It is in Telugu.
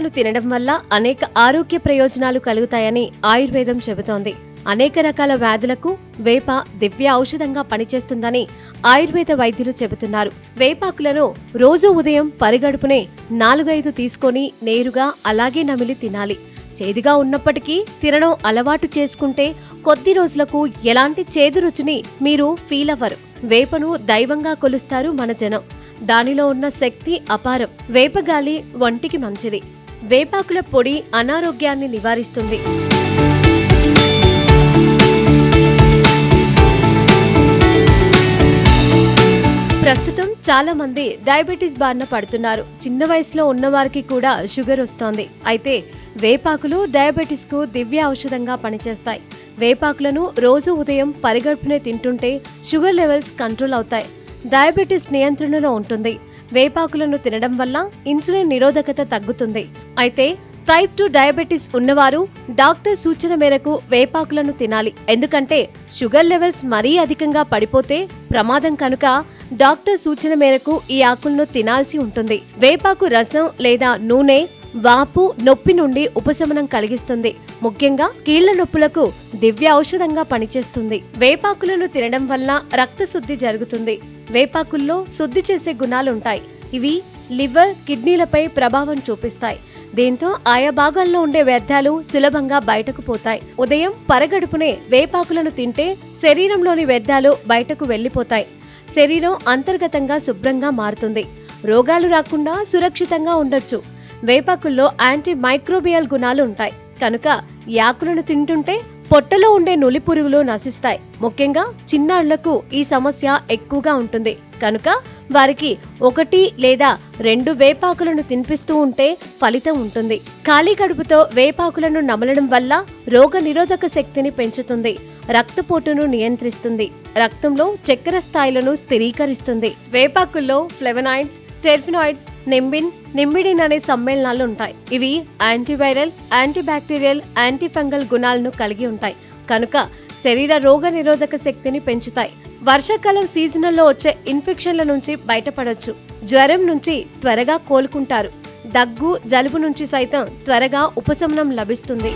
వేపాకులను తినడం వల్ల అనేక ఆరోగ్య ప్రయోజనాలు కలుగుతాయని ఆయుర్వేదం చెబుతోంది. అనేక రకాల వ్యాధులకు వేప దివ్య ఔషధంగా పనిచేస్తుందని ఆయుర్వేద వైద్యులు చెబుతున్నారు. వేపాకులను రోజు ఉదయం పరిగడుపునే 4-5 తీసుకొని నేరుగా అలాగే నమిలి తినాలి. చేదుగా ఉన్నప్పటికీ తినడం అలవాటు చేసుకుంటే కొద్ది రోజులకు ఎలాంటి చేదు రుచిని మీరు ఫీల్ అవ్వరు. వేపను దైవంగా కొలుస్తారు మన జనం. దానిలో ఉన్న శక్తి అపారం. వేపగాలి ఒంటికి మంచిది. వేపాకుల పొడి అనారోగ్యాన్ని నివారిస్తుంది. ప్రస్తుతం చాలా మంది డయాబెటీస్ బారిన పడుతున్నారు. చిన్న వయసులో ఉన్నవారికి కూడా షుగర్ వస్తోంది. అయితే వేపాకులు డయాబెటీస్ కు దివ్య ఔషధంగా పనిచేస్తాయి. వేపాకులను రోజు ఉదయం పరిగడుపునే తింటుంటే షుగర్ లెవెల్స్ కంట్రోల్ అవుతాయి. డయాబెటీస్ నియంత్రణలో ఉంటుంది. వేపాకులను తినడం వల్ల ఇన్సులిన్ నిరోధకత తగ్గుతుంది. అయితే టైప్ 2 డయాబెటీస్ ఉన్నవారు డాక్టర్ సూచన మేరకు వేపాకులను తినాలి. ఎందుకంటే షుగర్ లెవెల్స్ మరీ అధికంగా పడిపోతే ప్రమాదం కనుక డాక్టర్ సూచన మేరకు ఈ ఆకులను తినాల్సి ఉంటుంది. వేపాకు రసం లేదా నూనె వాపు, నొప్పి నుండి ఉపశమనం కలిగిస్తుంది. ముఖ్యంగా కీళ్ల నొప్పులకు దివ్య ఔషధంగా పనిచేస్తుంది. వేపాకులను తినడం వల్ల రక్త శుద్ధి జరుగుతుంది. వేపాకుల్లో శుద్ధి చేసే గుణాలుంటాయి. ఇవి లివర్, కిడ్నీలపై ప్రభావం చూపిస్తాయి. దీంతో ఆయా భాగాల్లో ఉండే వ్యర్థాలు సులభంగా బయటకు పోతాయి. ఉదయం పరగడుపునే వేపాకులను తింటే శరీరంలోని వ్యర్థాలు బయటకు వెళ్లిపోతాయి. శరీరం అంతర్గతంగా శుభ్రంగా మారుతుంది. రోగాలు రాకుండా సురక్షితంగా ఉండొచ్చు. వేపాకుల్లో యాంటీ మైక్రోబియల్ గుణాలు ఉంటాయి కనుక ఈ ఆకులను తింటుంటే పొట్టలో ఉండే నులి పురుగులు నశిస్తాయి. ముఖ్యంగా చిన్నారులకు ఈ సమస్య ఎక్కువగా ఉంటుంది కనుక వారికి 1 లేదా 2 వేపాకులను తినిపిస్తూ ఉంటే ఫలితం ఉంటుంది. ఖాళీ కడుపుతో వేపాకులను నమలడం వల్ల రోగ నిరోధక శక్తిని పెంచుతుంది. రక్తపోటును నియంత్రిస్తుంది. రక్తంలో చక్కెర స్థాయిలను స్థిరీకరిస్తుంది. వేపాకుల్లో ఫ్లేవనాయిడ్స్, టెర్ఫినాయిడ్స్, నింబిడిన్ అనే సమ్మేళనాలు ఉంటాయి. ఇవి యాంటీవైరల్, యాంటీబ్యాక్టీరియల్, యాంటీఫంగల్ గుణాలను కలిగి ఉంటాయి కనుక శరీర రోగ నిరోధక శక్తిని పెంచుతాయి. వర్షాకాలం సీజన్లో వచ్చే ఇన్ఫెక్షన్ల నుంచి బయటపడొచ్చు. జ్వరం నుంచి త్వరగా కోలుకుంటారు. దగ్గు, జలుబు నుంచి సైతం త్వరగా ఉపశమనం లభిస్తుంది.